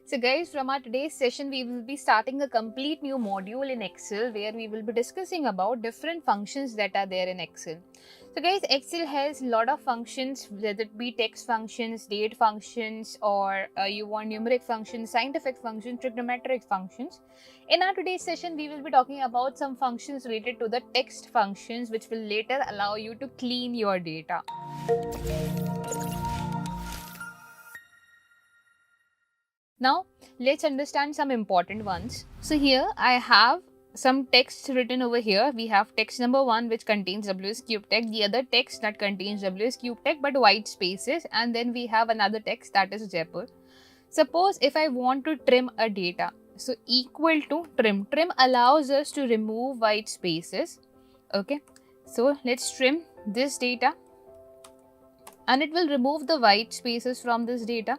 So guys, from our today's session, we will be starting a complete new module in Excel where we will be discussing about different functions that are there in Excel. So guys, Excel has a lot of functions, whether it be text functions, date functions, or you want numeric functions, scientific functions, trigonometric functions. In our today's session, we will be talking about some functions related to the text functions which will later allow you to clean your data. Now, let's understand some important ones. So here I have some text written over here. We have text number 1 which contains WsCube Tech, the other text that contains WsCube Tech but white spaces, and then we have another text that is Jaipur. Suppose if I want to trim a data, so equal to trim. Trim allows us to remove white spaces. Okay, so let's trim this data and it will remove the white spaces from this data.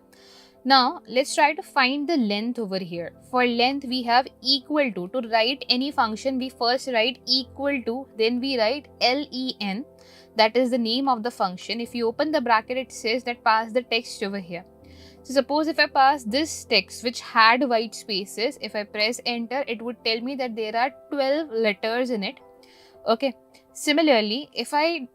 Now, let's try to find the length over here. For length, we have equal to. To write any function, we first write equal to, then we write len. That is the name of the function. If you open the bracket, it says that pass the text over here. So, suppose if I pass this text which had white spaces, if I press enter, it would tell me that there are 12 letters in it. Okay. Similarly, if I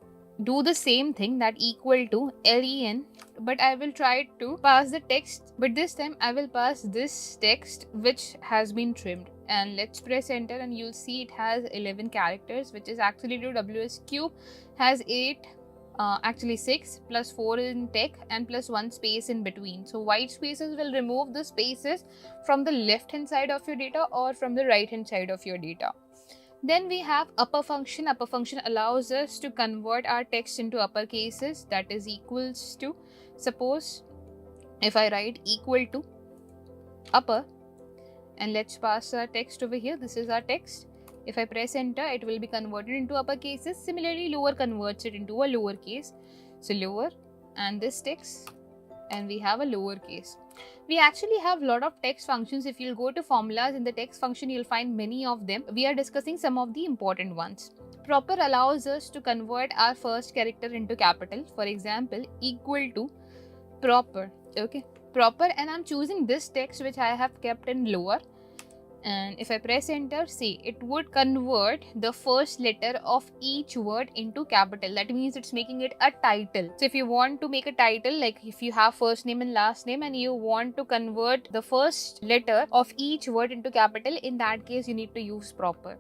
do the same thing, that equal to len, but I will try to pass the text, but this time I will pass this text which has been trimmed, and let's press enter and you'll see it has 11 characters, which is actually to WsCube has 6 plus 4 in tech and plus 1 space in between. So white spaces will remove the spaces from the left hand side of your data or from the right hand side of your data. Then we have upper function. Upper function allows us to convert our text into upper cases, that is equals to. Suppose if I write equal to upper and let's pass our text over here, this is our text. If I press enter, it will be converted into upper cases. Similarly, lower converts it into a lower case. So lower and this text, and we have a lower case. We actually have a lot of text functions. If you'll go to formulas in the text function, you'll find many of them. We are discussing some of the important ones. Proper allows us to convert our first character into capital. For example, equal to proper. Okay, proper, and I'm choosing this text which I have kept in lower. And if I press enter, see, it would convert the first letter of each word into capital. That means it's making it a title. So if you want to make a title, like if you have first name and last name and you want to convert the first letter of each word into capital, in that case you need to use proper.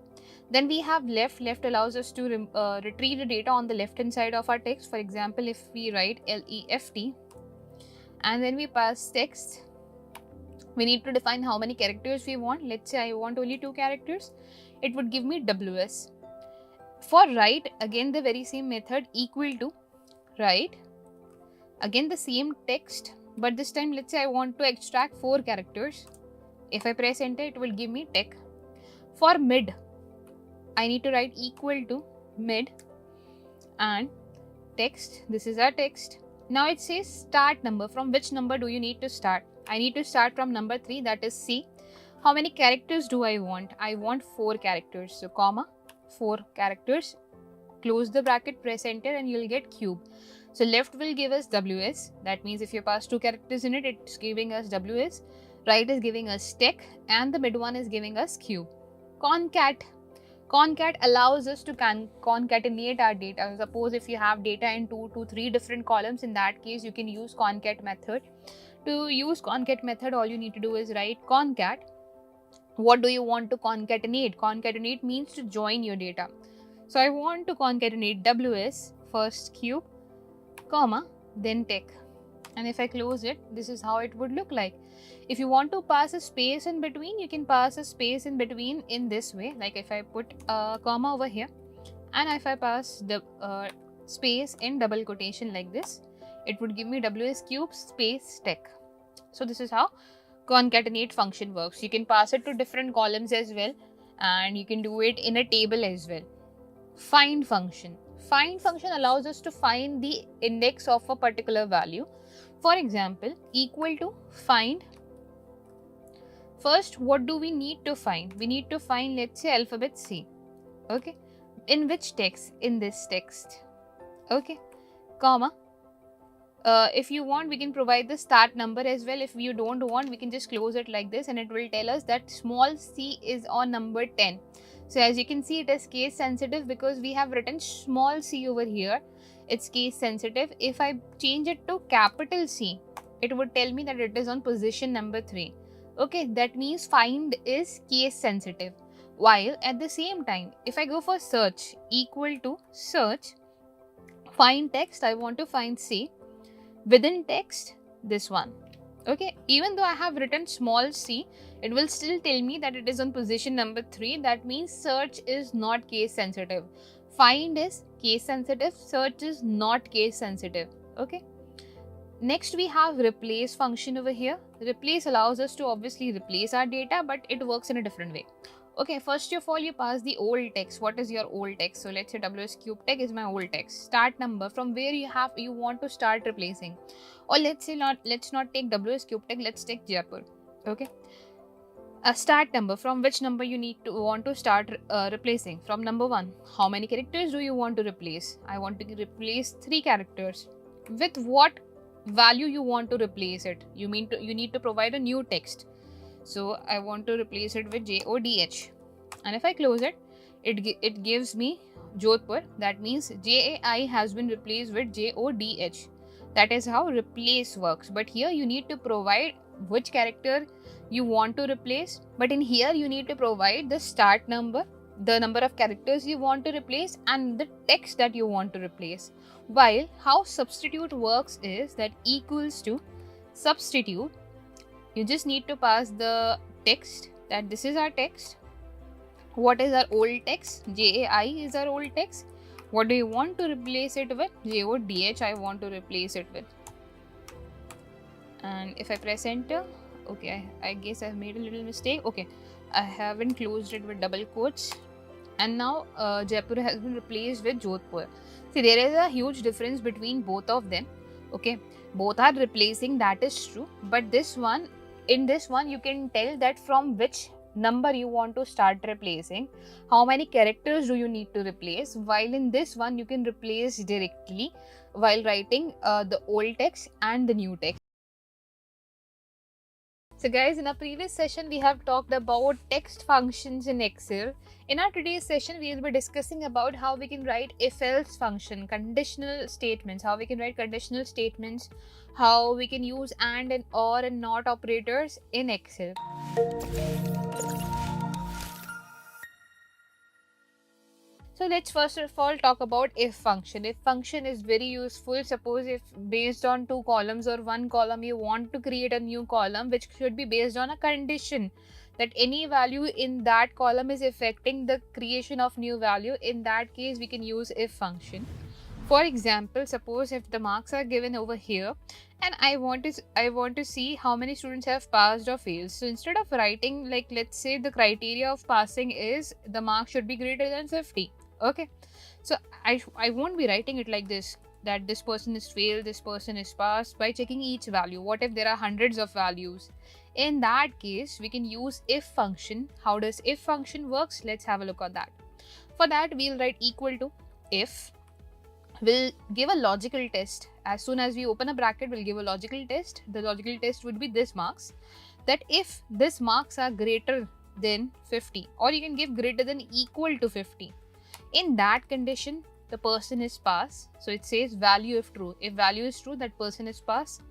Then we have left. Left allows us to retrieve the data on the left hand side of our text. For example, if we write left and then we pass text, we need to define how many characters we want. Let's say I want only 2 characters. It would give me ws. For right, again the very same method, equal to right. Again the same text, but this time let's say I want to extract 4 characters. If I press enter, it will give me tech. For mid, I need to write equal to mid and text. This is our text. Now it says start number. From which number do you need to start? I need to start from number 3, that is C. How many characters do I want? I want 4 characters. So comma 4 characters. Close the bracket, press enter, and you'll get cube. So left will give us ws. That means if you pass 2 characters in it, it's giving us ws. Right is giving us tech, and the mid one is giving us cube. Concat. Concat allows us to concatenate our data. Suppose if you have data in 2 to 3 different columns, in that case you can use concat method. To use concat method, all you need to do is write concat. What do you want to concatenate? Concatenate means to join your data. So I want to concatenate ws, first cube, comma, then tech. And if I close it, this is how it would look like. If you want to pass a space in between, you can pass a space in between in this way. Like if I put a comma over here and if I pass the space in double quotation like this, it would give me WsCube space tech. So this is how concatenate function works. You can pass it to different columns as well, and you can do it in a table as well. Find function. Find function allows us to find the index of a particular value. For example, equal to find. First, what do we need to find? We need to find, let's say, alphabet C. Okay. In which text? In this text. Okay. Comma. If you want, we can provide the start number as well. If you don't want, we can just close it like this and it will tell us that small c is on number 10. So as you can see, it is case sensitive because we have written small c over here. It's case sensitive. If I change it to capital C, it would tell me that it is on position number 3. Okay, that means find is case sensitive. While at the same time, if I go for search, equal to search, find text, I want to find C. Within text, this one. Okay, even though I have written small c, it will still tell me that it is on position number 3. That means search is not case sensitive. Find is case sensitive, search is not case sensitive. Okay. Next, we have replace function over here. Replace allows us to obviously replace our data, but it works in a different way. Okay, first of all, you pass the old text. What is your old text? So let's say WsCube Tech is my old text. Start number from where you want to start replacing. Or let's not take WsCube Tech, let's take Jaipur. Okay. A start number, from which number you want to start replacing. From number 1. How many characters do you want to replace? I want to replace 3 characters. With what value you want to replace it? You need to provide a new text. So I want to replace it with JODH, and if I close it, it gives me Jodhpur. That means JAI has been replaced with JODH. That is how replace works. But here you need to provide which character you want to replace. But in here you need to provide the start number, the number of characters you want to replace, and the text that you want to replace. While how substitute works is that equals to substitute. You just need to pass the text, that this is our text. What is our old text? JAI is our old text. What do you want to replace it with? JODH I want to replace it with. And if I press enter, okay, I guess I've made a little mistake. Okay, I haven't closed it with double quotes. And now Jaipur has been replaced with Jodhpur. See, there is a huge difference between both of them. Okay, both are replacing, that is true. But in this one, you can tell that from which number you want to start replacing, how many characters do you need to replace. While in this one, you can replace directly while writing the old text and the new text. So guys, in our previous session, we have talked about text functions in Excel. In our today's session, we will be discussing about how we can write if-else function, conditional statements, how we can write conditional statements, how we can use and or and not operators in Excel. So let's first of all talk about if function. If function is very useful. Suppose if based on 2 columns or 1 column, you want to create a new column which should be based on a condition that any value in that column is affecting the creation of new value. In that case, we can use if function. For example, suppose if the marks are given over here and I want to see how many students have passed or failed. So instead of writing, like, let's say the criteria of passing is the mark should be greater than 50. Okay, so I won't be writing it like this, that this person is failed, this person is passed, by checking each value. What if there are hundreds of values? In that case, we can use if function. How does if function works? Let's have a look at that. For that, we'll write equal to if. We'll give a logical test. As soon as we open a bracket, we'll give a logical test. The logical test would be this marks, that if this marks are greater than 50, or you can give greater than equal to 50. In that condition, the person is passed. So it says value if true. If value is true, that person is passed.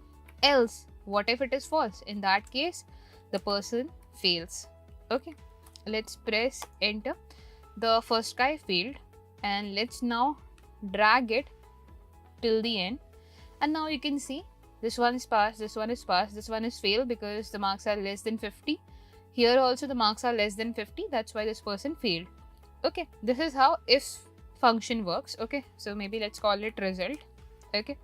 Else, what if it is false? In that case, the person fails. Okay, let's press enter. The first guy failed, and let's now drag it till the end. And now you can see this one is passed, this one is passed, this one is failed because the marks are less than 50. Here also the marks are less than 50. That's why this person failed. Okay, this is how if function works. Okay, so maybe let's call it result. Okay,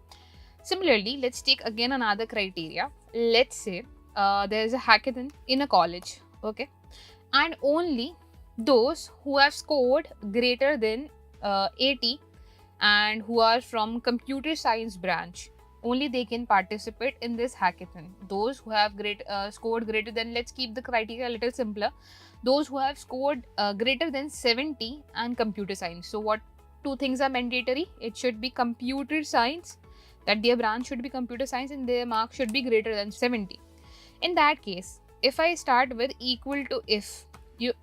similarly, let's take again another criteria. Let's say there's a hackathon in a college. Okay, and only those who have scored greater than 80 and who are from computer science branch, only they can participate in this hackathon. Those who have scored greater than, let's keep the criteria a little simpler, those who have scored greater than 70 and computer science. So what 2 things are mandatory? It should be computer science that their branch should be computer science and their mark should be greater than 70. In that case, if I start with equal to if,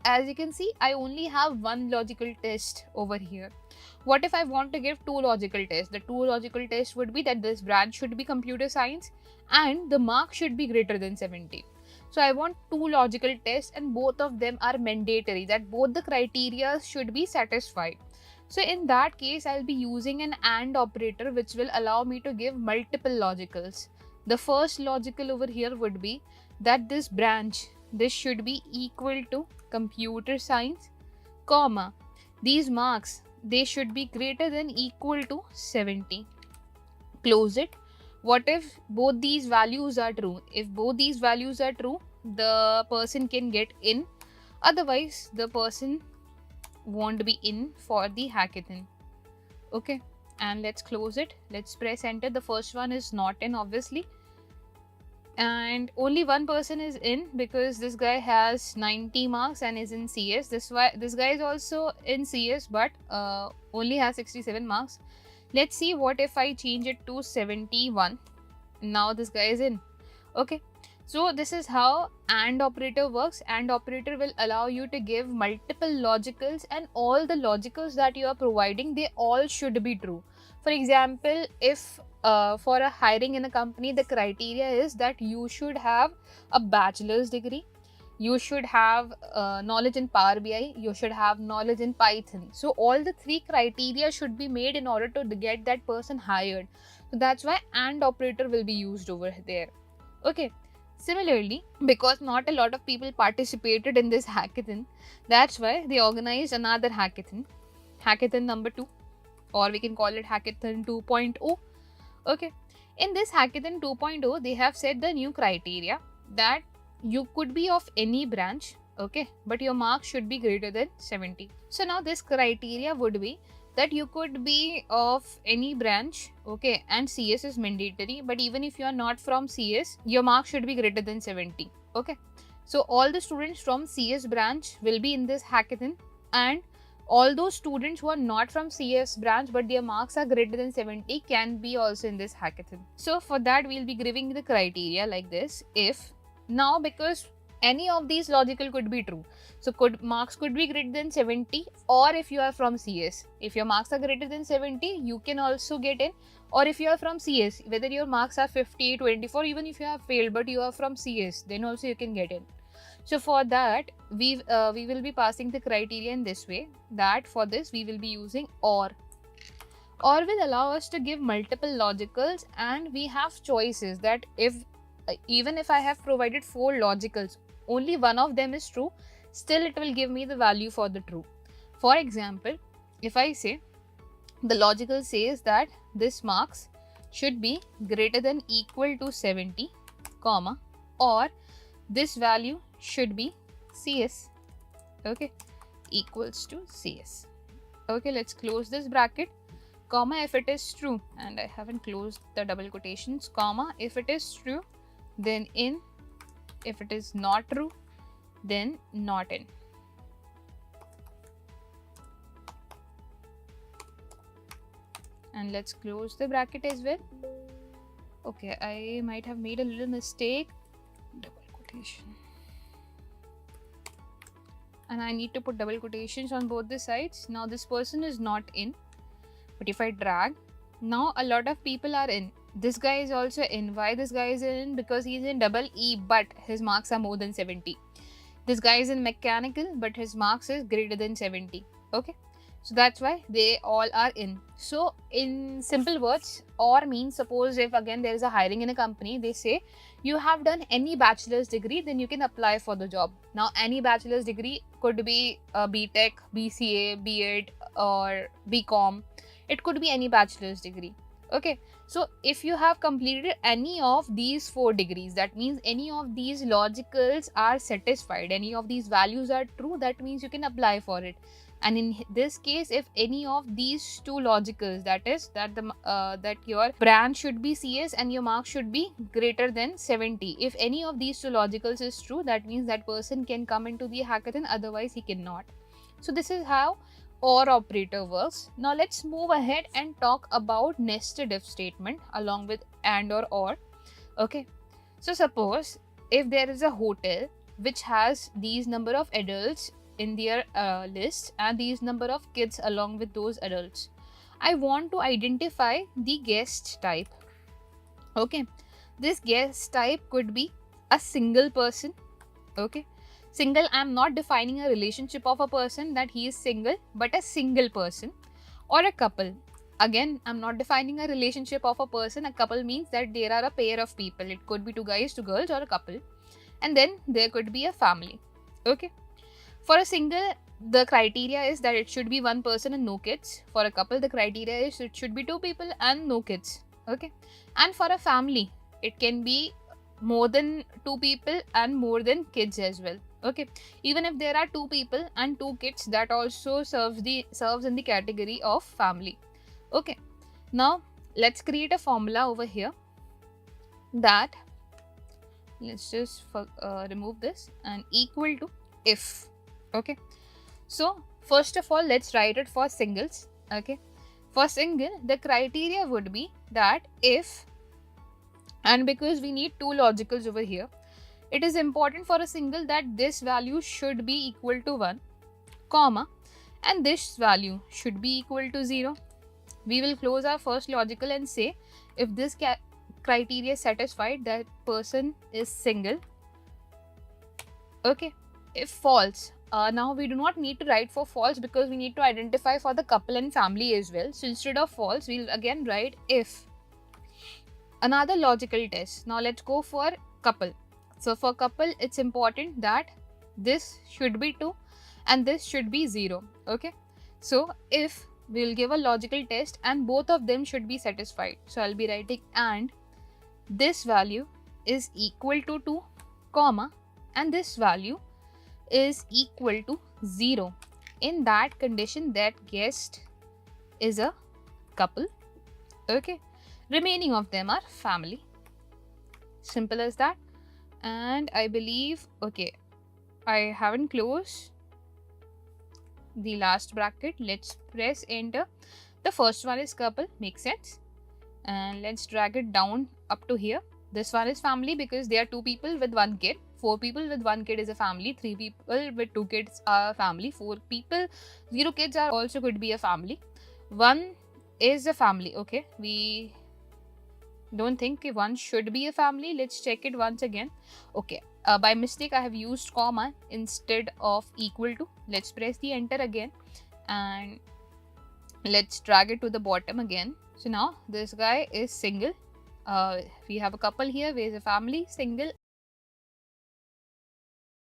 as you can see, I only have one logical test over here. What if I want to give two logical tests? The two logical tests would be that this branch should be computer science and the mark should be greater than 70. So I want two logical tests and both of them are mandatory, that both the criteria should be satisfied. So in that case, I'll be using an AND operator which will allow me to give multiple logicals. The first logical over here would be that this branch, this should be equal to computer science, comma, these marks, they should be greater than equal to 70. Close it. What if both these values are true? If both these values are true, the person can get in. Otherwise, the person won't be in for the hackathon. Okay, and let's close it. Let's press enter. The first one is not in, obviously. And only one person is in because this guy has 90 marks and is in CS. This guy is also in CS but only has 67 marks. Let's see what if I change it to 71. Now this guy is in. Okay, so this is how AND operator works. AND operator will allow you to give multiple logicals and all the logicals that you are providing, they all should be true. For example, if for a hiring in a company, the criteria is that you should have a bachelor's degree, you should have knowledge in Power BI, you should have knowledge in Python. So all the three criteria should be made in order to get that person hired. So that's why AND operator will be used over there. Okay. Similarly, because not a lot of people participated in this hackathon, that's why they organized another hackathon, hackathon number 2, or we can call it hackathon 2.0. Okay, in this hackathon 2.0, they have set the new criteria that you could be of any branch, okay, but your marks should be greater than 70. So now this criteria would be that you could be of any branch, okay, and CS is mandatory, but even if you are not from CS, your marks should be greater than 70. Okay, so all the students from CS branch will be in this hackathon, and all those students who are not from CS branch but their marks are greater than 70 can be also in this hackathon. So for that, we'll be giving the criteria like this. If now, because any of these logical could be true, so marks could be greater than 70, or if you are from CS, if your marks are greater than 70, you can also get in. Or if you are from CS, whether your marks are 50, 24, even if you have failed but you are from CS, then also you can get in. So for that, we will be passing the criteria in this way, that for this we will be using OR. OR will allow us to give multiple logicals, and we have choices that if even if I have provided 4 logicals, only one of them is true, still it will give me the value for the true. For example, if I say the logical says that this marks should be greater than equal to 70, comma, or this value should be CS, okay, equals to CS. Okay, let's close this bracket, comma, if it is true, and I haven't closed the double quotations, comma, if it is true, then in, if it is not true, then not in. And let's close the bracket as well. Okay, I might have made a little mistake, double quotation, and I need to put double quotations on both the sides. Now this person is not in, but if I drag, now a lot of people are in. This guy is also in. Why this guy is in? Because he is in double E but his marks are more than 70. This guy is in mechanical but his marks is greater than 70. Okay, so that's why they all are in. So in simple words, OR means, suppose if again there is a hiring in a company, they say you have done any bachelor's degree, then you can apply for the job. Now any bachelor's degree could be BTech, BCA, B.Ed or BCom. It could be any bachelor's degree. Okay, so if you have completed any of these 4 degrees, that means any of these logicals are satisfied, any of these values are true, that means you can apply for it. And in this case, if any of these 2 logicals, that is that your branch should be CS and your mark should be greater than 70, if any of these 2 logicals is true, that means that person can come into the hackathon, otherwise he cannot. So this is how OR operator works. Now let's move ahead and talk about nested if statement along with AND or. Okay, so suppose if there is a hotel which has these number of adults in their list and these number of kids along with those adults, I want to identify the guest type. Okay, this guest type could be a single person. Okay, single, I'm not defining a relationship of a person that he is single, but a single person, or a couple. Again, I'm not defining a relationship of a person. A couple means that there are a pair of people. It could be two guys, two girls, or a couple. And then there could be a family. Okay, for a single, the criteria is that it should be one person and no kids. For a couple, the criteria is it should be two people and no kids. Okay, and for a family, it can be more than two people and more than kids as well. Okay, even if there are two people and two kids, that also serves in the category of family. Okay, now let's create a formula over here that, let's just remove this, and equal to if. Okay, so first of all, let's write it for singles. Okay, for single, the criteria would be that if, and because we need two logicals over here, it is important for a single that this value should be equal to 1, comma, and this value should be equal to 0. We will close our first logical and say if this criteria is satisfied, that person is single. Okay, if false, now we do not need to write for false because we need to identify for the couple and family as well. So instead of false, we'll again write if. Another logical test. Now let's go for couple. So for couple, it's important that this should be 2 and this should be 0. Okay, so if, we'll give a logical test and both of them should be satisfied. So I'll be writing and this value is equal to 2, comma, and this value is equal to 0. In that condition, that guest is a couple. Okay, remaining of them are family. Simple as that. And I believe, okay, I haven't closed the last bracket. Let's press enter. The first one is couple, makes sense. And let's drag it down up to here. This one is family because there are 2 people with 1 kid. 4 people with 1 kid is a family. 3 people with 2 kids are a family. 4 people, 0 kids are also could be a family. 1 is a family. Okay, we don't think 1 should be a family. Let's check it once again. Okay, by mistake I have used comma instead of equal to. Let's press the enter again and let's drag it to the bottom again. So now this guy is single. We have a couple here, where is a family, single.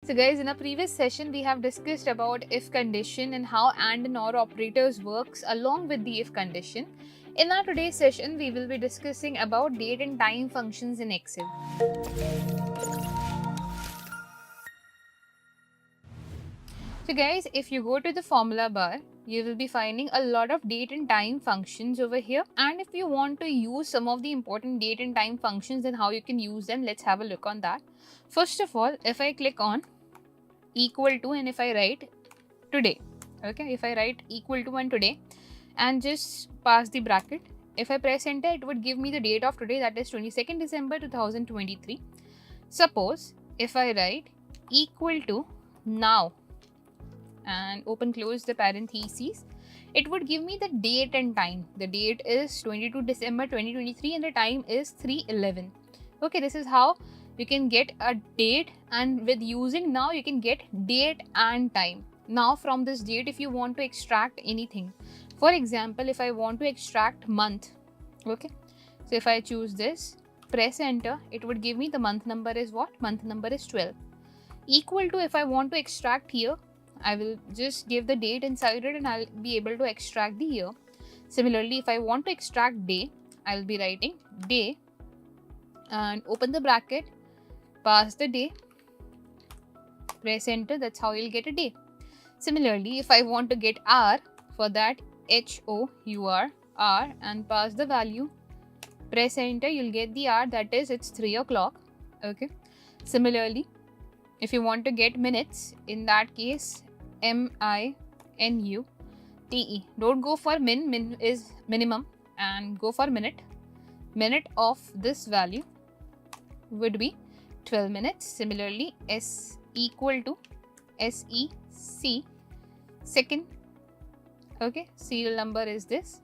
So guys, in a previous session we have discussed about if condition and how and or operators works along with the if condition. In our today's session, we will be discussing about date and time functions in Excel. So guys, if you go to the formula bar, you will be finding a lot of date and time functions over here. And if you want to use some of the important date and time functions and how you can use them, let's have a look on that. First of all, if I click on equal to and if I write today, okay, if I write equal to and today and just pass the bracket, if I press enter, it would give me the date of today, that is 22nd December 2023. Suppose if I write equal to now and open close the parentheses, it would give me the date and time. The date is 22 December 2023 and the time is 3:11. Okay, this is how you can get a date, and with using now you can get date and time. Now from this date, if you want to extract anything, for example, if I want to extract month, okay, so if I choose this, press enter, it would give me the month number is what? Month number is 12. Equal to, if I want to extract year, I will just give the date inside it and I'll be able to extract the year. Similarly, if I want to extract day, I'll be writing day and open the bracket, pass the day, press enter, that's how you'll get a day. Similarly, if I want to get hour, for that HOUR, hour, and pass the value, press enter, you'll get the hour, that is it's 3 o'clock. Okay. Similarly, if you want to get minutes, in that case MINU, TE. Don't go for min. Min is minimum, and go for minute. Minute of this value would be 12 minutes. Similarly, S equal to SEC second. Okay, serial number is this,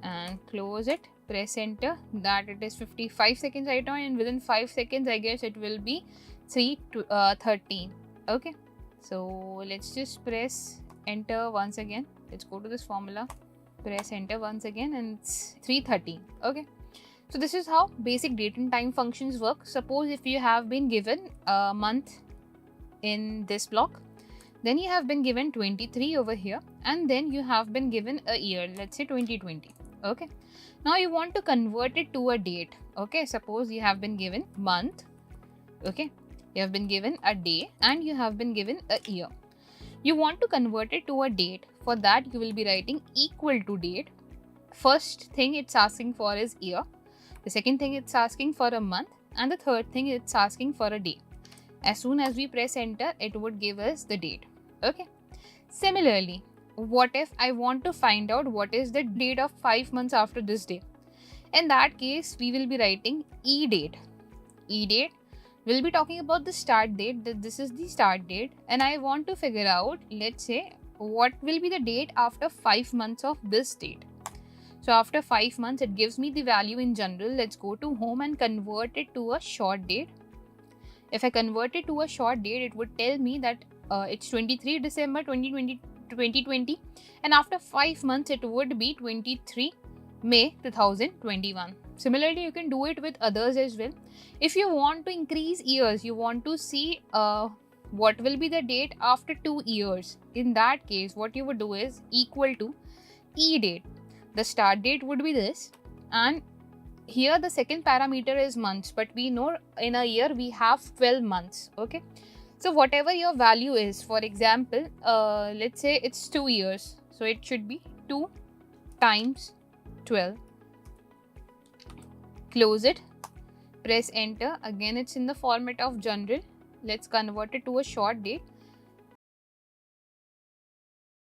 and close it, press enter. That it is 55 seconds right now, and within 5 seconds I guess it will be 3:13. Okay, so let's just press enter once again. Let's go to this formula, press enter once again, and it's 3:13. Okay, so this is how basic date and time functions work. Suppose if you have been given a month in this block, then you have been given 23 over here, and then you have been given a year, let's say 2020. Okay, now you want to convert it to a date. Okay, suppose you have been given month. Okay, you have been given a day, and you have been given a year. You want to convert it to a date. For that, you will be writing equal to date. First thing it's asking for is year. The second thing it's asking for a month, and the third thing it's asking for a day. As soon as we press enter, it would give us the date. Okay. Similarly, what if I want to find out what is the date of 5 months after this day? In that case, we will be writing E date. E date will be talking about the start date. That this is the start date, and I want to figure out, let's say, what will be the date after 5 months of this date. So after 5 months, it gives me the value in general. Let's go to home and convert it to a short date. If I convert it to a short date, it would tell me that it's 23 December 2020, and after 5 months it would be 23 May 2021. Similarly, you can do it with others as well. If you want to increase years, you want to see what will be the date after 2 years. In that case, what you would do is equal to E date. The start date would be this, and here the second parameter is months, but we know in a year we have 12 months. Okay, so whatever your value is, for example, let's say it's 2 years, so it should be 2 times 12. Close it, press enter. Again, it's in the format of general. Let's convert it to a short date.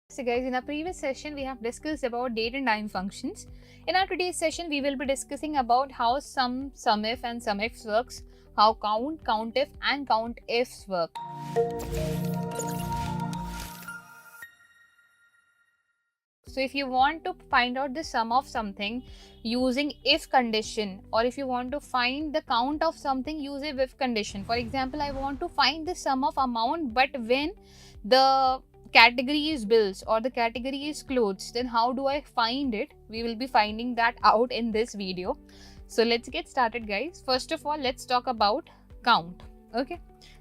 So guys, in our previous session, we have discussed about date and time functions. In our today's session, we will be discussing about how SUMIF and SUMIFS works, how count, COUNTIF and COUNTIFS work. So if you want to find out the sum of something, using if condition, or if you want to find the count of something, use a if condition. For example, I want to find the sum of amount, but when the category is bills or the category is clothes, then how do I find it? We will be finding that out in this video. So let's get started, guys. First of all, let's talk about count. Okay,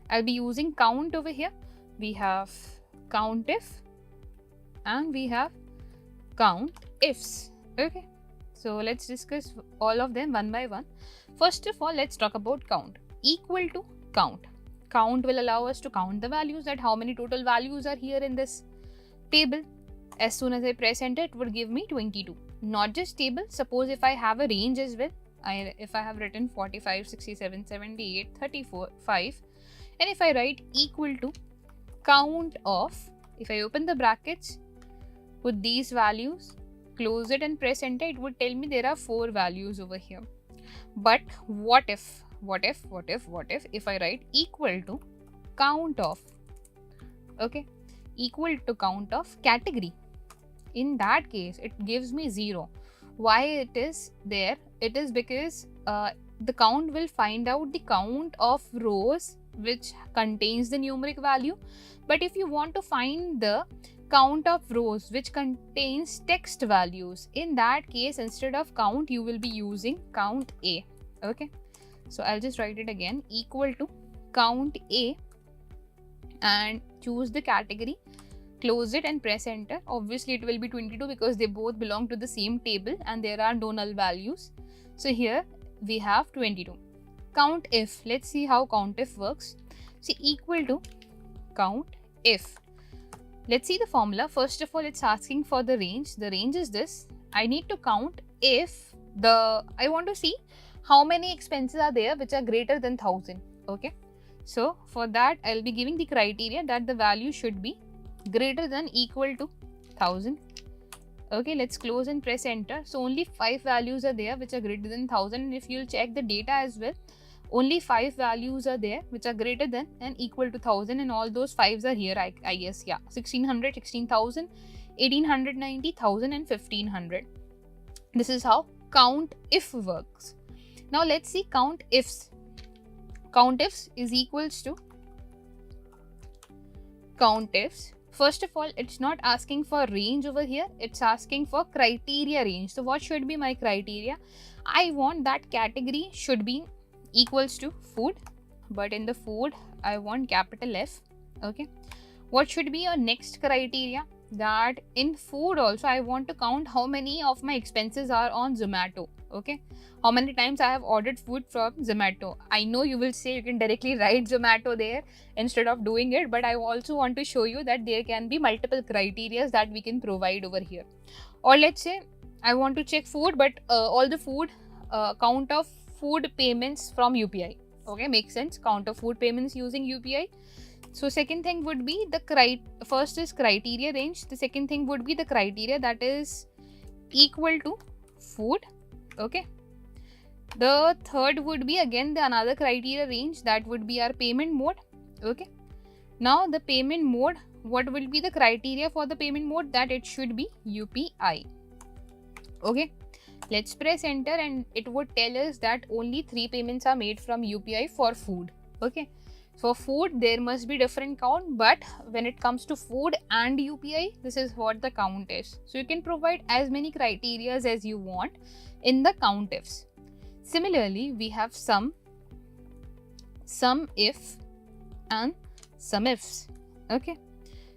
I'll be using count over here. We have COUNTIF and we have COUNTIFS. Okay, so let's discuss all of them one by one. First of all, let's talk about count. Equal to count. Count will allow us to count the values, that how many total values are here in this table. As soon as I press enter, it would give me 22. Not just table. Suppose if I have a range as well, if I have written 45, 67, 78, 34, 5, and if I write equal to count of, if I open the brackets, put these values, close it and press enter, it would tell me there are 4 values over here. But what if I write equal to count of, okay, equal to count of category? In that case, it gives me 0. Why it is there? It is because the count will find out the count of rows which contains the numeric value. But if you want to find the count of rows which contains text values, in that case, instead of count, you will be using count A. Okay, so I'll just write it again, equal to count A, and choose the category, close it and press enter. Obviously it will be 22 because they both belong to the same table and there are no null values. So here we have 22. COUNTIF, let's see how COUNTIF works. See, equal to COUNTIF. Let's see the formula. First of all, it's asking for the range. The range is this. I need to count if I want to see how many expenses are there which are greater than 1000. Okay, so for that I'll be giving the criteria that the value should be greater than equal to 1000. Okay, let's close and press enter. So only 5 values are there which are greater than 1000. And if you'll check the data as well, only 5 values are there which are greater than and equal to 1000, and all those 5s are here, I guess. Yeah, 1600, 16,000, 1890, 1000 and 1500. This is how COUNTIF works. Now let's see COUNTIFs. COUNTIFs is equals to COUNTIFs. First of all, it's not asking for range over here, it's asking for criteria range. So what should be my criteria? I want that category should be equals to food, but in the food I want capital F. Okay, what should be your next criteria? That in food also I want to count how many of my expenses are on Zomato. Okay, how many times I have ordered food from Zomato. I know you will say you can directly write Zomato there instead of doing it, but I also want to show you that there can be multiple criteria that we can provide over here. Or let's say I want to check food, but all the food count of food payments from UPI. Okay, makes sense. Count of food payments using UPI. So second thing would be the first is criteria range. The second thing would be the criteria that is equal to food. Okay. The third would be again the another criteria range, that would be our payment mode. Okay. Now the payment mode, what will be the criteria for the payment mode? That it should be UPI. Okay. Let's press enter and it would tell us that only 3 payments are made from UPI for food. Okay. For food, there must be different count, but when it comes to food and UPI, this is what the count is. So you can provide as many criteria as you want in the COUNTIFs. Similarly, we have SUMIF and SUMIFS. Okay.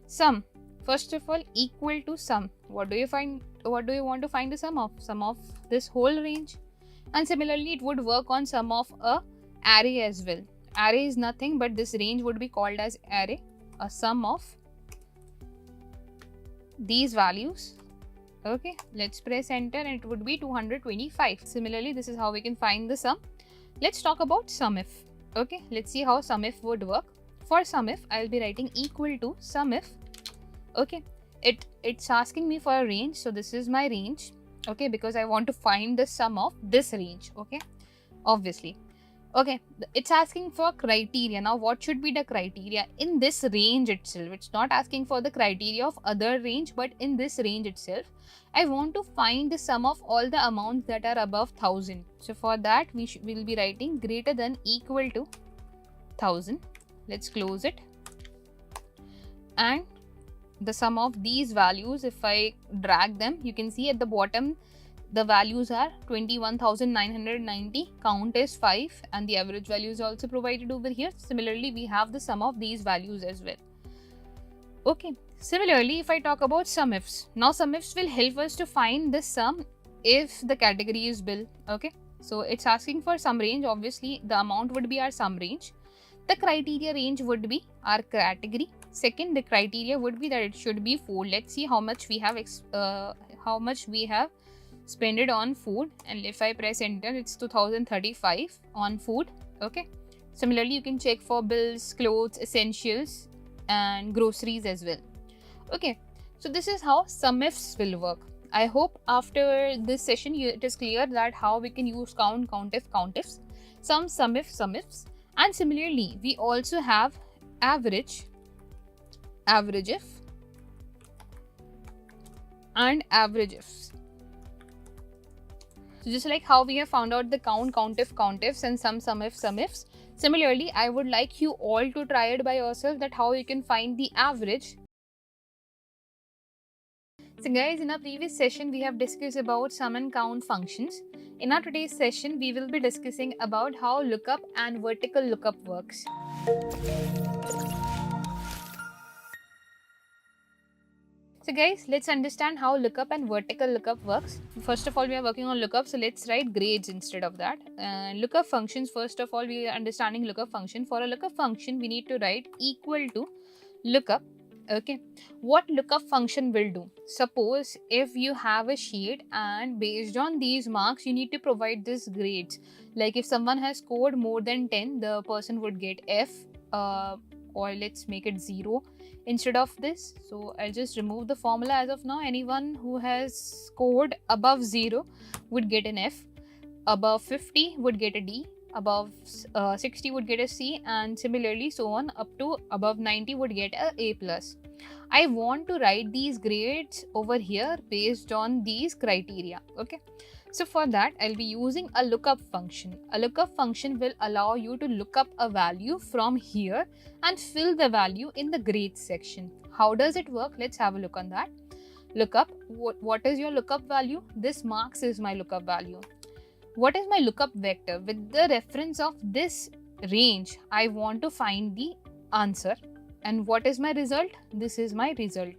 Sum, first of all, equal to sum. What do you find? What do you want to find the sum of? Sum of this whole range. And similarly, it would work on sum of a array as well. Array is nothing but this range would be called as array. A sum of these values. Okay, let's press enter and it would be 225. Similarly, this is how we can find the sum. Let's talk about SUMIF. Okay, let's see how SUMIF would work. For SUMIF, I'll be writing equal to SUMIF. Okay, it's asking me for a range, so this is my range. Okay, because I want to find the sum of this range. Okay, obviously. Okay, it's asking for criteria. Now, what should be the criteria in this range itself? It's not asking for the criteria of other range, but in this range itself, I want to find the sum of all the amounts that are above 1000. So for that, we will be writing greater than equal to 1000. Let's close it. And the sum of these values, if I drag them, you can see at the bottom, the values are 21,990, count is 5, and the average value is also provided over here. Similarly, we have the sum of these values as well. Okay, similarly, if I talk about SUMIFs, now SUMIFs will help us to find the sum if the category is bill. Okay, so it's asking for sum range. Obviously, the amount would be our sum range. The criteria range would be our category. Second, the criteria would be that it should be food. Let's see how much we have spend it on food, and if I press enter, it's 2035 on food. Okay, similarly you can check for bills, clothes, essentials and groceries as well. Okay, so this is how SUMIFs will work. I hope after this session it is clear that how we can use count, COUNTIF, COUNTIFs, some SUMIF, SUMIFs, and similarly we also have average, averageif and averageifs. So just like how we have found out the count, COUNTIF, COUNTIFs and some SUMIF, SUMIFs, similarly I would like you all to try it by yourself, that how you can find the average. So guys, in our previous session we have discussed about sum and count functions. In our today's session we will be discussing about how lookup and vertical lookup works. So guys, let's understand how lookup and vertical lookup works. First of all, we are working on lookup, so let's write grades instead of that. Lookup functions, first of all, we are understanding lookup function. For a lookup function, we need to write equal to lookup. Okay, what lookup function will do? Suppose if you have a sheet and based on these marks, you need to provide this grades. Like if someone has scored more than 10, the person would get F. or let's make it 0 instead of this. So I'll just remove the formula as of now. Anyone who has scored above 0 would get an F, above 50 would get a D, above 60 would get a C, and similarly so on up to above 90 would get a A+. I want to write these grades over here based on these criteria. Okay, so for that I'll be using a lookup function. A lookup function will allow you to look up a value from here and fill the value in the grades section. How does it work? Let's have a look on that. Lookup, what is your lookup value? This marks is my lookup value. What is my lookup vector? With the reference of this range, I want to find the answer. And what is my result? This is my result.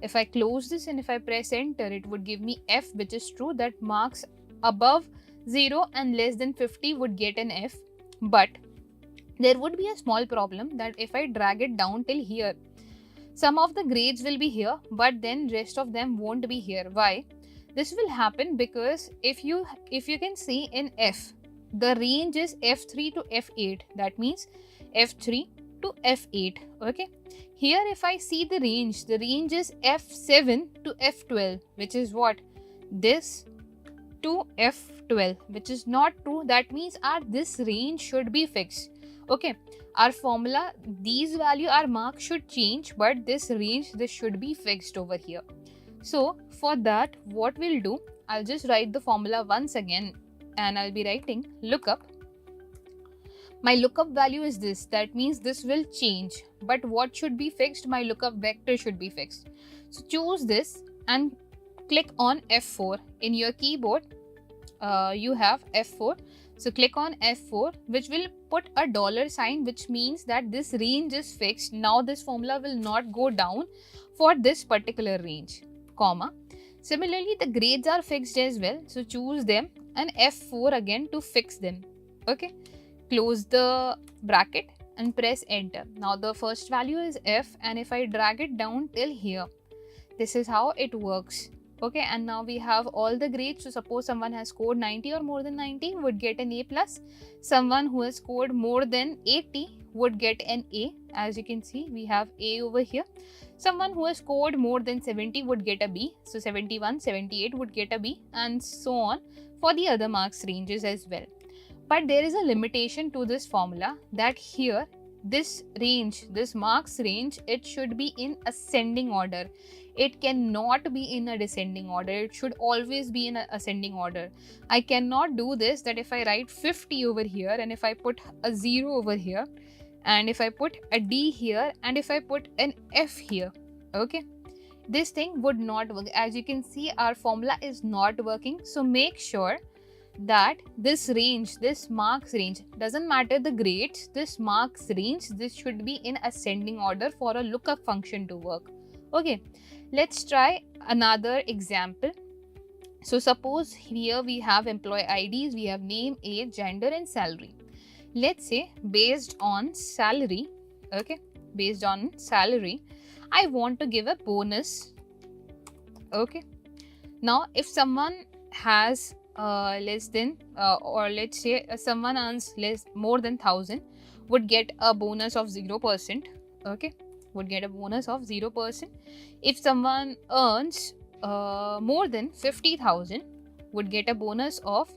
If I close this and if I press enter, it would give me F, which is true, that marks above 0 and less than 50 would get an F. But there would be a small problem that if I drag it down till here, some of the grades will be here, but then rest of them won't be here. Why? This will happen because if you can see in F, the range is F3 to F8. That means F3 to F8. Okay, here if I see the range is F7 to F12, which is what? This to F12, which is not true. That means this range should be fixed. Okay, our formula, these value, our mark should change, but this range, this should be fixed over here. So for that, what we'll do, I'll just write the formula once again, and I'll be writing lookup. My lookup value is this. That means this will change. But what should be fixed? My lookup vector should be fixed. So choose this and click on F4. In your keyboard, you have F4. So click on F4, which will put a $sign, which means that this range is fixed. Now this formula will not go down for this particular range, comma. Similarly, the grades are fixed as well. So choose them and F4 again to fix them. Okay. Close the bracket and press enter. Now the first value is F, and if I drag it down till here, this is how it works. Okay, and now we have all the grades. So suppose someone has scored 90 or more than 90 would get an A+. Someone who has scored more than 80 would get an A. As you can see, we have A over here. Someone who has scored more than 70 would get a B. So 71, 78 would get a B, and so on for the other marks ranges as well. But there is a limitation to this formula, that here this range, this marks range, it should be in ascending order. It cannot be in a descending order. It should always be in an ascending order. I cannot do this, that if I write 50 over here and if I put a 0 over here and if I put a D here and if I put an F here, okay, this thing would not work. As you can see, our formula is not working. So make sure that this range, this marks range, doesn't matter the grades, this marks range, this should be in ascending order for a lookup function to work. Okay, let's try another example. So suppose here we have employee IDs, we have name, age, gender and salary. Let's say based on salary, okay, based on salary, I want to give a bonus. Okay, now if someone has less than or let's say someone earns more than 1000 would get a bonus of 0%. Okay, would get a bonus of 0%. If someone earns more than 50,000 would get a bonus of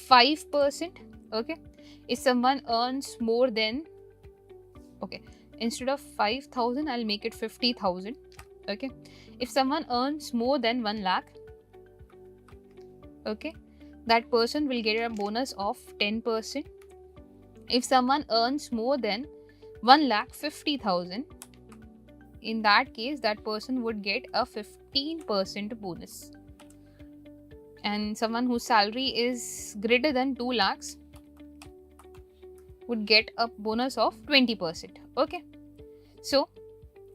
5%. Okay, if someone earns more than, okay, instead of 5,000 I'll make it 50,000. Okay, if someone earns more than 1 lakh, okay, that person will get a bonus of 10%. If someone earns more than 1,50,000, in that case, that person would get a 15% bonus. And someone whose salary is greater than 2 lakhs would get a bonus of 20%. Okay. So,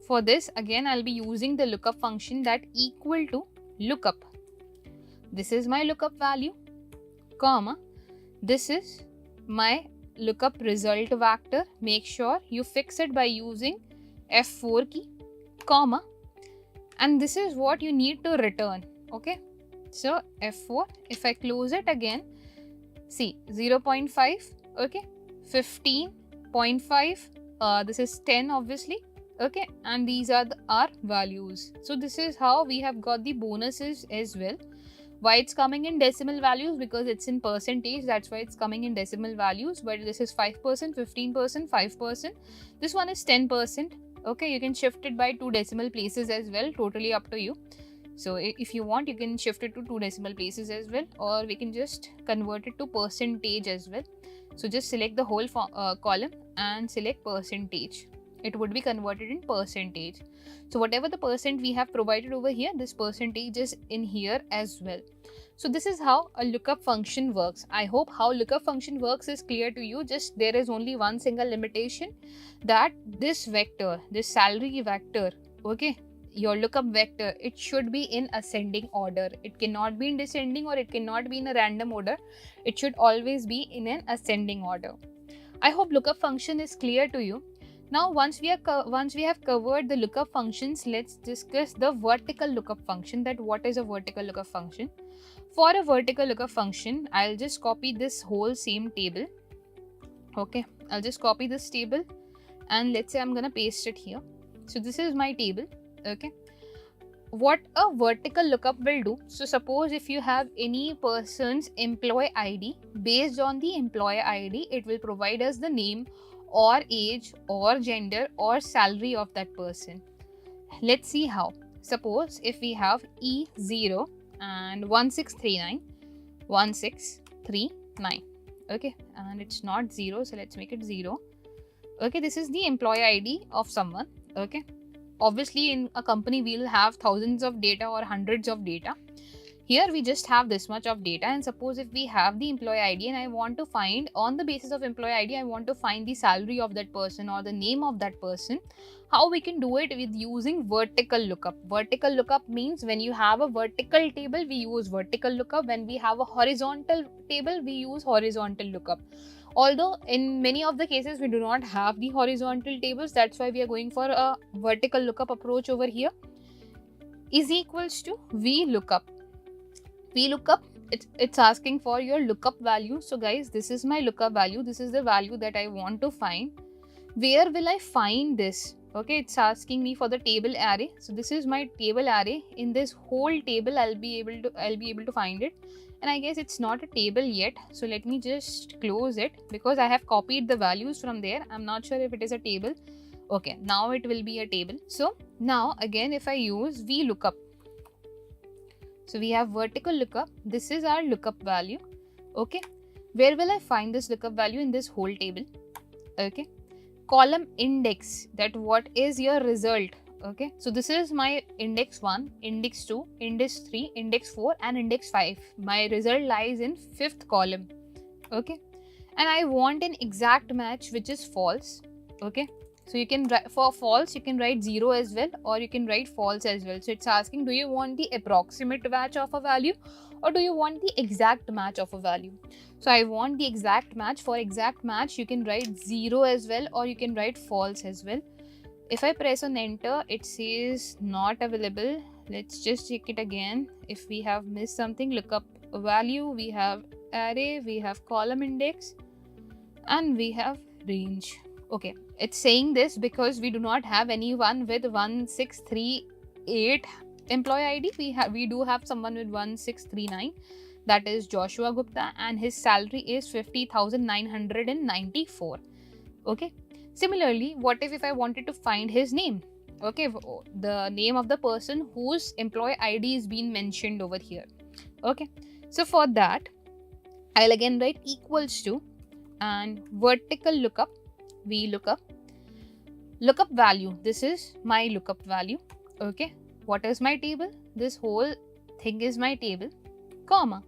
for this, again, I'll be using the lookup function that equal to lookup. This is my lookup value, comma, this is my lookup result vector. Make sure you fix it by using F4 key, comma, and this is what you need to return. Okay, so F4, if I close it again, see 0.5, okay, 15.5, this is 10 obviously. Okay, and these are our values. So this is how we have got the bonuses as well. Why it's coming in decimal values? Because it's in percentage, that's why it's coming in decimal values. But this is 5%, 15%, 5%. This one is 10%. Okay, you can shift it by 2 decimal places as well, totally up to you. So if you want, you can shift it to 2 decimal places as well, or we can just convert it to percentage as well. So just select the whole column and select percentage. It would be converted in percentage. So whatever the percent we have provided over here, this percentage is in here as well. So this is how a lookup function works. I hope how lookup function works is clear to you. Just there is only one single limitation, that this vector, this salary vector, okay, your lookup vector, it should be in ascending order. It cannot be in descending, or it cannot be in a random order. It should always be in an ascending order. I hope lookup function is clear to you. Now once we have covered the lookup functions, let's discuss the vertical lookup function. That what is a vertical lookup function? For a vertical lookup function, I'll just copy this whole same table. Okay, I'll just copy this table and let's say I'm gonna paste it here. So this is my table. Okay, what a vertical lookup will do, so suppose if you have any person's employee ID, based on the employee ID, it will provide us the name or age or gender or salary of that person. Let's see how. Suppose if we have E0 and 1639, 1639. Okay, and it's not 0, so let's make it 0. Okay, this is the employee ID of someone. Okay, obviously in a company we'll have thousands of data or hundreds of data. Here we just have this much of data, and suppose if we have the employee ID and I want to find, on the basis of employee ID, I want to find the salary of that person or the name of that person. How we can do it? With using vertical lookup. Vertical lookup means when you have a vertical table, we use vertical lookup. When we have a horizontal table, we use horizontal lookup. Although in many of the cases we do not have the horizontal tables, that's why we are going for a vertical lookup approach over here. Is equals to Vlookup. Vlookup, it's asking for your lookup value. So guys, this is my lookup value. This is the value that I want to find. Where will I find this? Okay, it's asking me for the table array. So this is my table array. In this whole table, I'll be able to find it. And I guess it's not a table yet. So let me just close it, because I have copied the values from there. I'm not sure if it is a table. Okay, now it will be a table. So now again, if I use Vlookup, so we have vertical lookup. This is our lookup value. Okay, where will I find this lookup value? In this whole table. Okay, column index, that what is your result. Okay, so this is my index 1, index 2, index 3, index 4 and index 5. My result lies in 5th column. Okay, and I want an exact match which is false. Okay, so you can, for false you can write 0 as well, or you can write false as well. So it's asking, do you want the approximate match of a value, or do you want the exact match of a value? So I want the exact match. For exact match you can write 0 as well, or you can write false as well. If I press on enter, it says not available. Let's just check it again. If we have missed something, lookup value, we have array, we have column index, and we have range. Okay, it's saying this because we do not have anyone with 1638 employee ID. We do have someone with 1639, that is Joshua Gupta, and his salary is 50,994. Okay, similarly, what if I wanted to find his name? Okay, the name of the person whose employee ID is being mentioned over here. Okay, so for that I'll again write equals to and vertical lookup, Vlookup, lookup value. This is my lookup value. Okay, what is my table? This whole thing is my table, comma,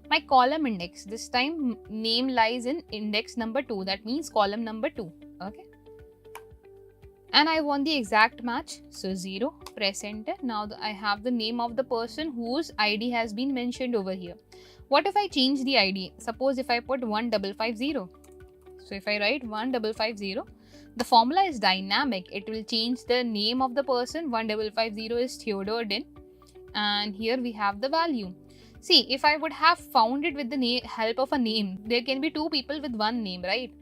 my column index. This time name lies in index number 2, that means column number 2. Okay, and I want the exact match, so 0, press enter. Now I have the name of the person whose ID has been mentioned over here. What if I change the ID? Suppose if I put 1550. So if I write 1550, the formula is dynamic. It will change the name of the person. 1550 is Theodore Din, and here we have the value. See, if I would have found it with the help of a name, there can be 2 people with 1 name, right?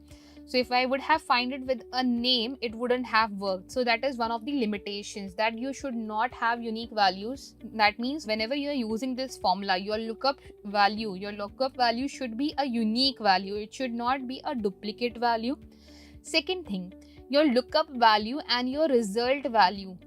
So if I would have find it with a name, it wouldn't have worked. So that is one of the limitations, that you should not have unique values. That means whenever you are using this formula, your lookup value should be a unique value. It should not be a duplicate value. Second thing, your lookup value and your result value,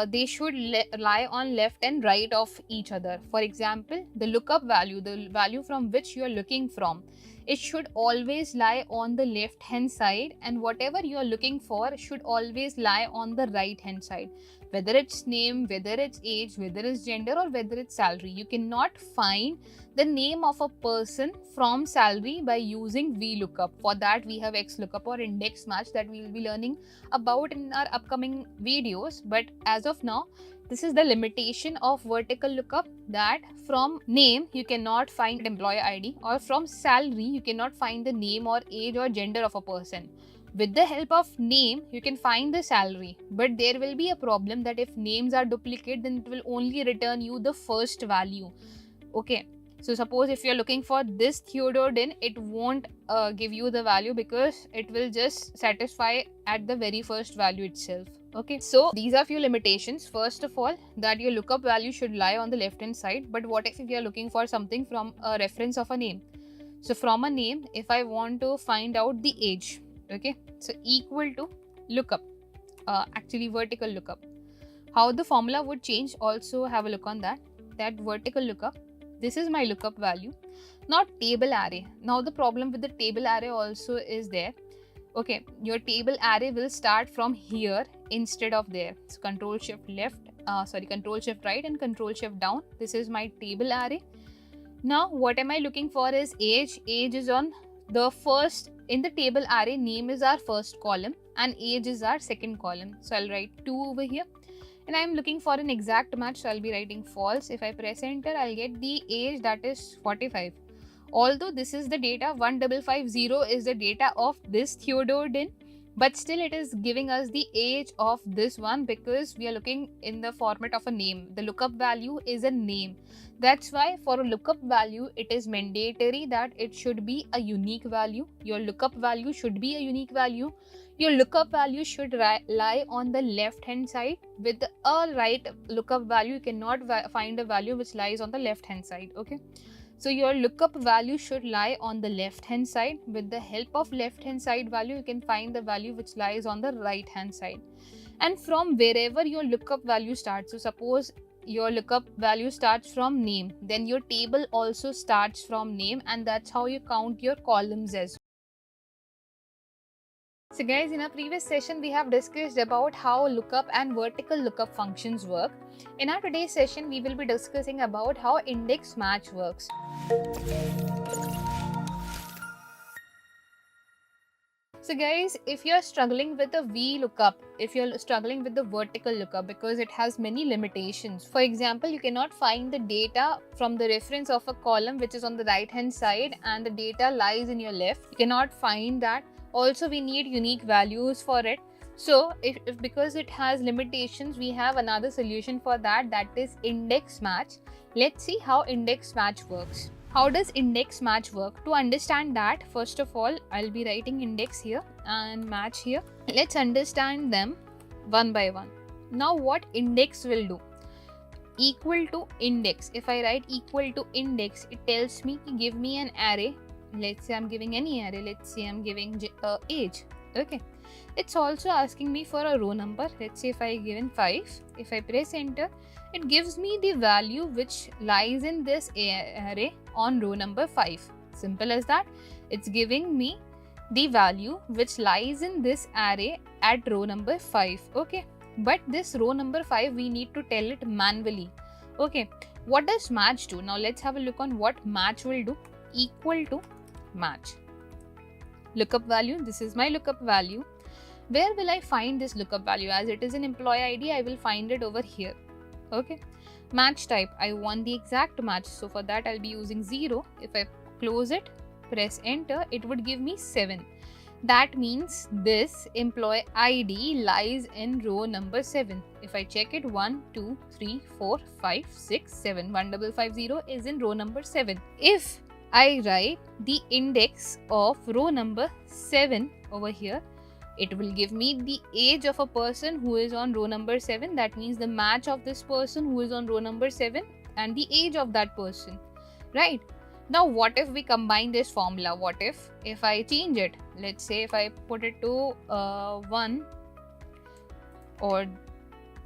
they should lie on left and right of each other. For example, the lookup value, the value from which you are looking from, it should always lie on the left hand side, and whatever you are looking for should always lie on the right hand side. Whether it's name, whether it's age, whether it's gender, or whether it's salary. You cannot find the name of a person from salary by using Vlookup. For that we have Xlookup or index match that we will be learning about in our upcoming videos. But as of now, this is the limitation of vertical lookup, that from name you cannot find employer ID, or from salary you cannot find the name or age or gender of a person. With the help of name, you can find the salary, but there will be a problem that if names are duplicate, then it will only return you the first value. Okay, so suppose if you're looking for this Theodore Din, it won't give you the value, because it will just satisfy at the very first value itself. Okay, so these are few limitations. First of all, that your lookup value should lie on the left hand side. But what if you are looking for something from a reference of a name? So from a name, if I want to find out the age, okay, so equal to lookup, actually vertical lookup. How the formula would change, also have a look on that vertical lookup. This is my lookup value, not table array. Now the problem with the table array also is there. Okay, your table array will start from here instead of there. So control shift right and control shift down. This is my table array. Now what am I looking for is age. Age is on the first in the table array. Name is our first column and age is our second column. So I'll write 2 over here, and I'm looking for an exact match, so I'll be writing false. If I press enter, I'll get the age, that is 45. Although this is the data, 1550 is the data of this Theodore Din, but still it is giving us the age of this one, because we are looking in the format of a name. The lookup value is a name. That's why for a lookup value, it is mandatory that it should be a unique value. Your lookup value should be a unique value. Your lookup value should lie on the left hand side. With a right lookup value, you cannot find a value which lies on the left hand side. Okay, so your lookup value should lie on the left hand side. With the help of left hand side value, you can find the value which lies on the right hand side. And from wherever your lookup value starts, so suppose your lookup value starts from name, then your table also starts from name, and that's how you count your columns as well. So guys, in our previous session we have discussed about how lookup and vertical lookup functions work. In our today's session we will be discussing about how index match works. So guys, if you're struggling with the Vlookup, if you're struggling with the vertical lookup, because it has many limitations. For example, you cannot find the data from the reference of a column which is on the right hand side and the data lies in your left. You cannot find that. Also, we need unique values for it. So if because it has limitations, we have another solution for that, that is index match. Let's see how index match works. How does index match work? To understand that, first of all, I'll be writing index here and match here. Let's understand them one by one. Now what index will do? Equal to index. If I write equal to index, it tells me to give me an array. Let's say I'm giving any array. Let's say I'm giving age. Okay. It's also asking me for a row number. Let's say if I given 5, if I press enter, it gives me the value which lies in this array on row number 5. Simple as that. It's giving me the value which lies in this array at row number 5. Okay. But this row number 5, we need to tell it manually. Okay. What does match do? Now let's have a look on what match will do. Equal to match. Lookup value. This is my lookup value. Where will I find this lookup value? As it is an employee ID, I will find it over here. Okay. Match type. I want the exact match. So for that, I'll be using 0. If I close it, press enter, it would give me 7. That means this employee ID lies in row number 7. If I check it, 1, 2, 3, 4, 5, 6, 7. 1550 is in row number 7. If I write the index of row number 7 over here. It will give me the age of a person who is on row number 7. That means the match of this person who is on row number 7 and the age of that person, right? Now, what if we combine this formula? What if I change it? Let's say if I put it to 1 or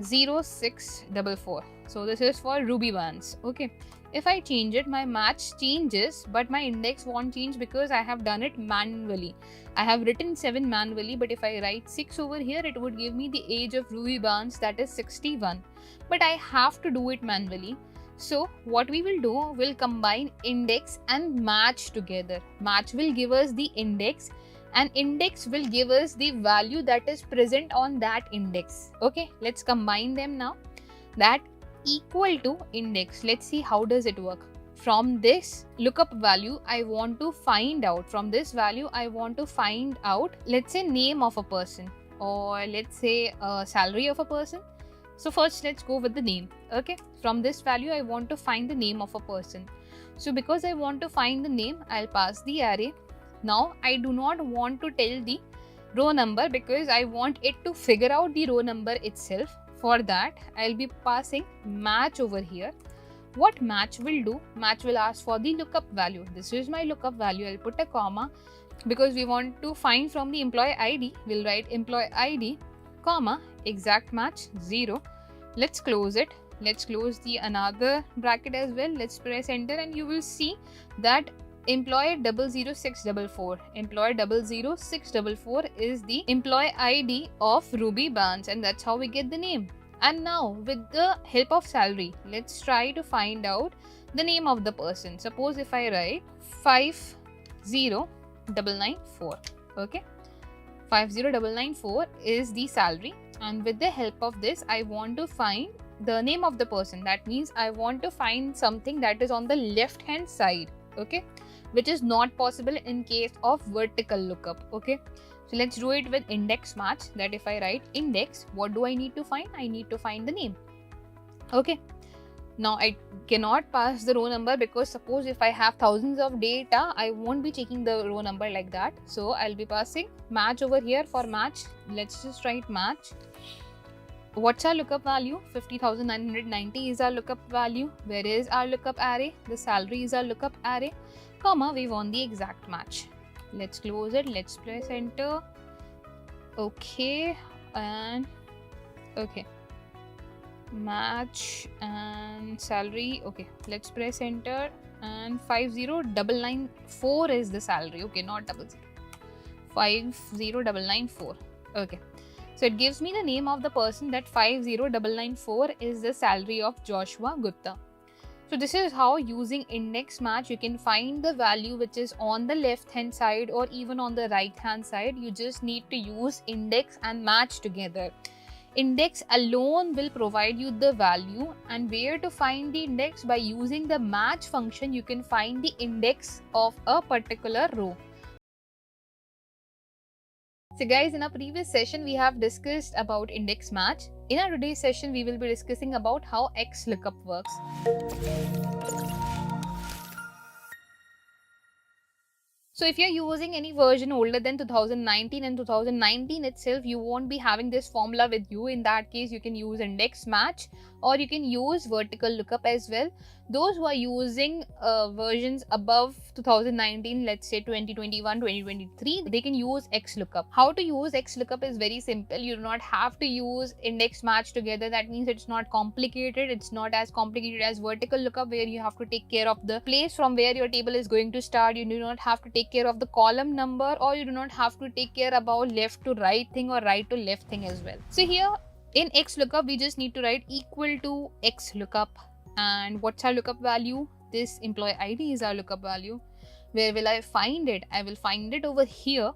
0644. So this is for Ruby bands. Okay. If I change it, my match changes, but my index won't change because I have done it manually. I have written 7 manually, but if I write 6 over here, it would give me the age of Ruby bands, that is 61. But I have to do it manually. So what we will do, we'll combine index and match together. Match will give us the index and index will give us the value that is present on that index. Okay, let's combine them now. That equal to index. Let's see how does it work. From this lookup value, I want to find out, let's say name of a person, or let's say salary of a person. So first let's go with the name. Okay, from this value I want to find the name of a person. So because I want to find the name, I'll pass the array. Now I do not want to tell the row number because I want it to figure out the row number itself. For that, I'll be passing match over here. What match will do? Match will ask for the lookup value. This is my lookup value. I'll put a comma because we want to find from the employee ID. We'll write employee ID, comma, exact match 0. Let's close it. Let's close the another bracket as well. Let's press enter and you will see that employee 00644 is the employee ID of Ruby bands, and that's how we get the name. And now with the help of salary, let's try to find out the name of the person. Suppose if I write 50994, okay, 50994 is the salary, and with the help of this I want to find the name of the person. That means I want to find something that is on the left hand side, okay, which is not possible in case of vertical lookup. Okay, so let's do it with index match. That if I write index, what do I need to find? I need to find the name. Okay, now I cannot pass the row number because suppose if I have thousands of data, I won't be checking the row number like that. So I'll be passing match over here. For match, let's just write match. What's our lookup value? 50,990 is our lookup value. Where is our lookup array? The salary is our lookup array, comma, we want the exact match. Let's close it. Let's press enter. Okay, and okay, match and salary. Okay, let's press enter, and 50994 is the salary. Okay, not 00. 50994. Okay. So it gives me the name of the person, that 50994 is the salary of Joshua Gupta. So this is how, using index match, you can find the value which is on the left hand side or even on the right hand side. You just need to use index and match together. Index alone will provide you the value, and where to find the index? By using the match function, you can find the index of a particular row. So guys, in our previous session, we have discussed about index match. In our today's session, we will be discussing about how Xlookup works. So if you're using any version older than 2019 and 2019 itself, you won't be having this formula with you. In that case, you can use index match or you can use vertical lookup as well. Those who are using versions above 2019, let's say 2021, 2023, they can use Xlookup. How to use Xlookup is very simple. You do not have to use index match together. That means it's not complicated. It's not as complicated as vertical lookup, where you have to take care of the place from where your table is going to start. You do not have to take care of the column number, or you do not have to take care about left to right thing or right to left thing as well. So here in Xlookup, we just need to write equal to Xlookup. And what's our lookup value? This employee ID is our lookup value. Where will I find it? I will find it over here.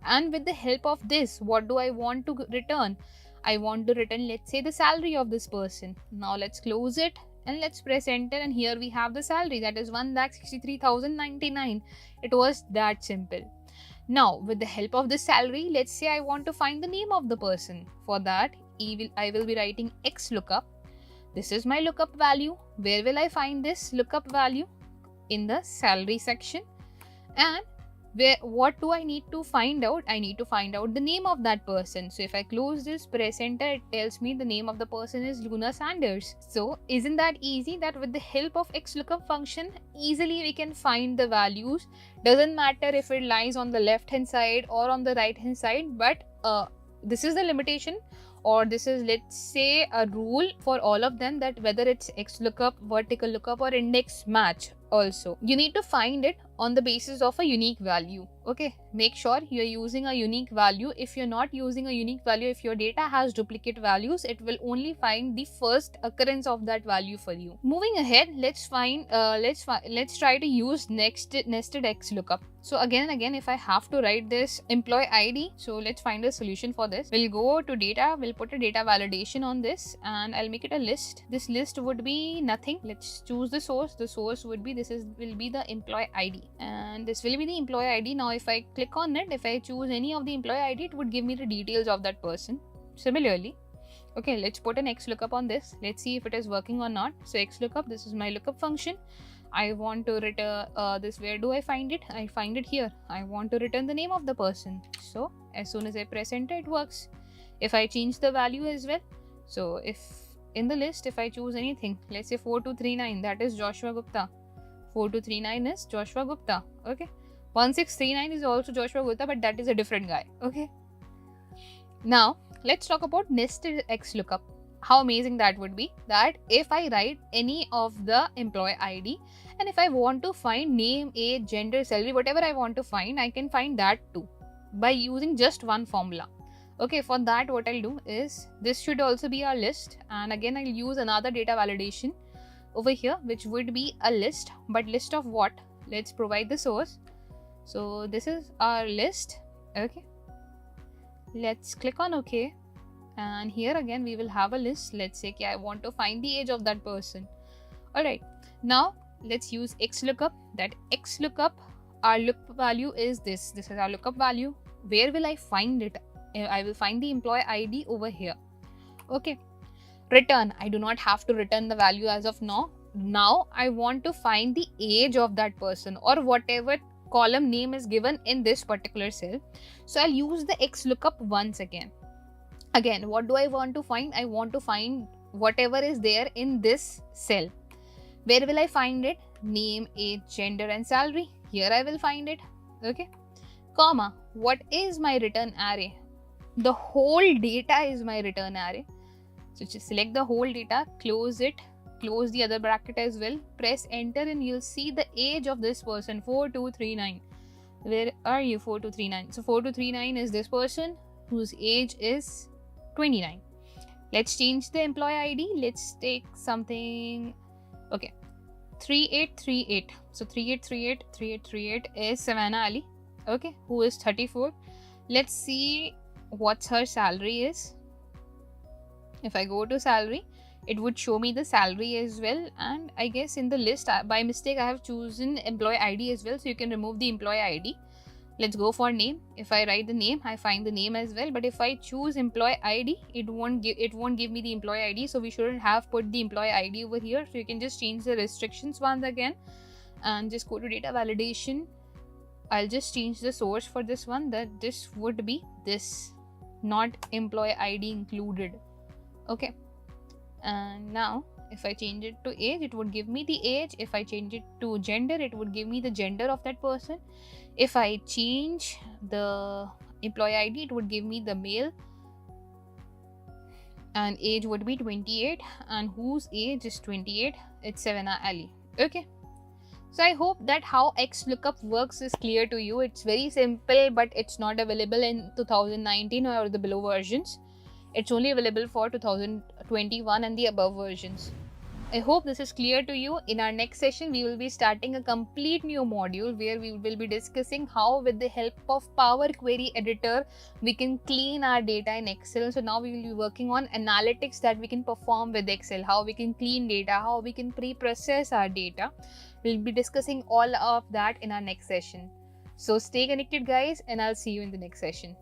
And with the help of this, what do I want to return? I want to return, let's say, the salary of this person. Now let's close it and let's press enter, and here we have the salary, that is 1,63,099. It was that simple. Now with the help of this salary, let's say I want to find the name of the person. For that, I will be writing Xlookup. This is my lookup value. Where will I find this lookup value? In the salary section. And what do I need to find out? I need to find out the name of that person. So if I close this, press enter, it tells me the name of the person is Luna Sanders. So isn't that easy that with the help of Xlookup function, easily we can find the values. Doesn't matter if it lies on the left hand side or on the right hand side, but this is the limitation, or this is, let's say, a rule for all of them, that whether it's Xlookup, vertical lookup, or index match also, you need to find it on the basis of a unique value. Okay, make sure you're using a unique value. If you're not using a unique value, if your data has duplicate values, it will only find the first occurrence of that value for you. Moving ahead, let's try to use nested Xlookup. So again and again, if I have to write this employee ID, so let's find a solution for this. We'll go to data, we'll put a data validation on this, and I'll make it a list. This list would be nothing. Let's choose the source. The source would be, will be the employee ID, and this will be the employee ID. Now if I click on it, if I choose any of the employee ID, it would give me the details of that person. Similarly, okay, let's put an Xlookup on this. Let's see if it is working or not. So Xlookup, this is my lookup function. I want to return this. Where do I find it? I find it here. I want to return the name of the person. So as soon as I press enter, it works. If I change the value as well, so if in the list, if I choose anything, let's say 4239, that is Joshua Gupta. 4239 is Joshua Gupta. Okay, 1639 is also Joshua Gupta, but that is a different guy. Okay, now let's talk about nested Xlookup. How amazing that would be, that if I write any of the employee ID, and if I want to find name, age, gender, salary, whatever I want to find, I can find that too by using just one formula. Okay, for that what I'll do is, this should also be our list, and again I'll use another data validation over here, which would be a list. But list of what? Let's provide the source. So this is our list. Okay, let's click on OK, and here again we will have a list. Let's say I want to find the age of that person. Alright, now let's use Xlookup. That Xlookup, our lookup value is this. This is our lookup value. Where will I find it? I will find the employee ID over here. Okay, return. I do not have to return the value as of now. Now I want to find the age of that person, or whatever column name is given in this particular cell. So I'll use the Xlookup once again. Again, what do I want to find? I want to find whatever is there in this cell. Where will I find it? Name, age, gender, and salary. Here I will find it. Okay, comma. What is my return array? The whole data is my return array. So just select the whole data, close it, close the other bracket as well, press enter, and you'll see the age of this person, 4239. Where are you? 4239. So 4239 is this person whose age is 29. Let's change the employee ID. Let's take something. Okay, 3838. So 3838 is Savannah Ali. Okay, who is 34. Let's see what her salary is. If I go to salary, it would show me the salary as well, and I guess in the list by mistake I have chosen employee ID as well, so you can remove the employee ID. Let's go for name. If I write the name, I find the name as well, but if I choose employee ID, it won't give me the employee ID, so we shouldn't have put the employee ID over here. So you can just change the restrictions once again and just go to data validation. I'll just change the source for this one, that this would be this, not employee ID included. Okay, and now if I change it to age, it would give me the age. If I change it to gender, it would give me the gender of that person. If I change the employee ID, it would give me the male, and age would be 28, and whose age is 28, it's Savannah Ali. Okay, so I hope that how Xlookup works is clear to you. It's very simple, but it's not available in 2019 or the below versions. It's only available for 2021 and the above versions. I hope this is clear to you. In our next session, we will be starting a complete new module where we will be discussing how, with the help of Power Query Editor, we can clean our data in Excel. So now we will be working on analytics that we can perform with Excel, how we can clean data, how we can pre-process our data. We'll be discussing all of that in our next session. So stay connected, guys, and I'll see you in the next session.